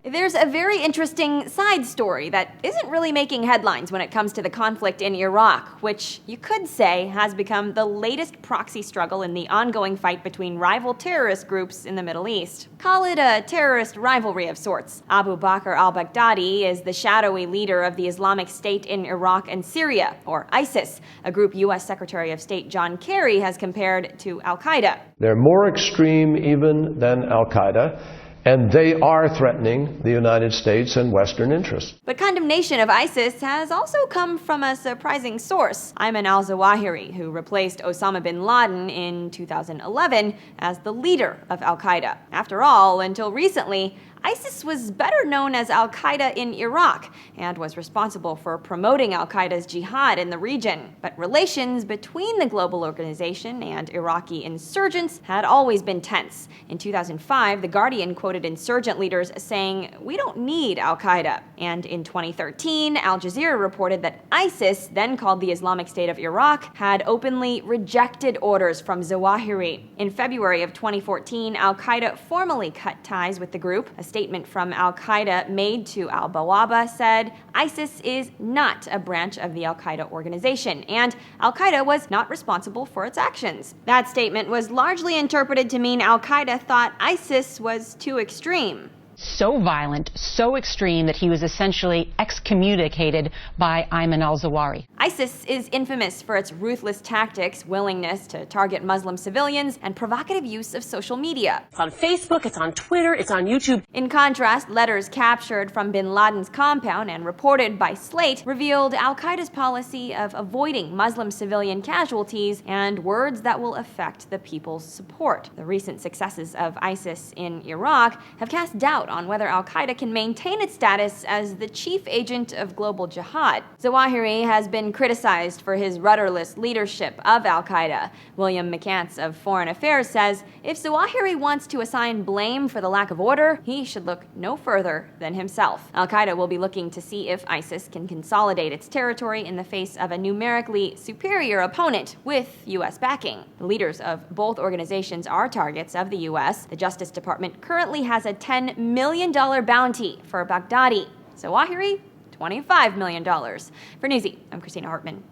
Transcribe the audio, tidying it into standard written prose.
There's a very interesting side story that isn't really making headlines when it comes to the conflict in Iraq, which you could say has become the latest proxy struggle in the ongoing fight between rival terrorist groups in the Middle East. Call it a terrorist rivalry of sorts. Abu Bakr al-Baghdadi is the shadowy leader of the Islamic State in Iraq and Syria, or ISIS, a group U.S. Secretary of State John Kerry has compared to Al-Qaeda. They're more extreme even than Al-Qaeda, and they are threatening the United States and Western interests. But condemnation of ISIS has also come from a surprising source, Ayman al-Zawahiri, who replaced Osama bin Laden in 2011 as the leader of Al-Qaeda. After all, until recently, ISIS was better known as Al-Qaeda in Iraq and was responsible for promoting Al-Qaeda's jihad in the region. But relations between the global organization and Iraqi insurgents had always been tense. In 2005, The Guardian quoted insurgent leaders saying, "We don't need Al-Qaeda." And in 2013, Al Jazeera reported that ISIS, then called the Islamic State of Iraq, had openly rejected orders from Zawahiri. In February of 2014, Al-Qaeda formally cut ties with the group. A statement from Al-Qaeda made to Al-Bawaba said, ISIS is not a branch of the Al-Qaeda organization, and Al-Qaeda was not responsible for its actions. That statement was largely interpreted to mean Al-Qaeda thought ISIS was too extreme. So violent, so extreme that he was essentially excommunicated by Ayman al-Zawahiri. ISIS is infamous for its ruthless tactics, willingness to target Muslim civilians, and provocative use of social media. It's on Facebook, it's on Twitter, it's on YouTube. In contrast, letters captured from bin Laden's compound and reported by Slate revealed Al-Qaeda's policy of avoiding Muslim civilian casualties and words that will affect the people's support. The recent successes of ISIS in Iraq have cast doubt on whether Al-Qaeda can maintain its status as the chief agent of global jihad. Zawahiri has been criticized for his rudderless leadership of Al-Qaeda. William McCants of Foreign Affairs says, if Zawahiri wants to assign blame for the lack of order, he should look no further than himself. Al-Qaeda will be looking to see if ISIS can consolidate its territory in the face of a numerically superior opponent with U.S. backing. The leaders of both organizations are targets of the U.S. The Justice Department currently has a $10 million bounty for Baghdadi. Zawahiri, $25 million. For Newsy, I'm Christina Hartman.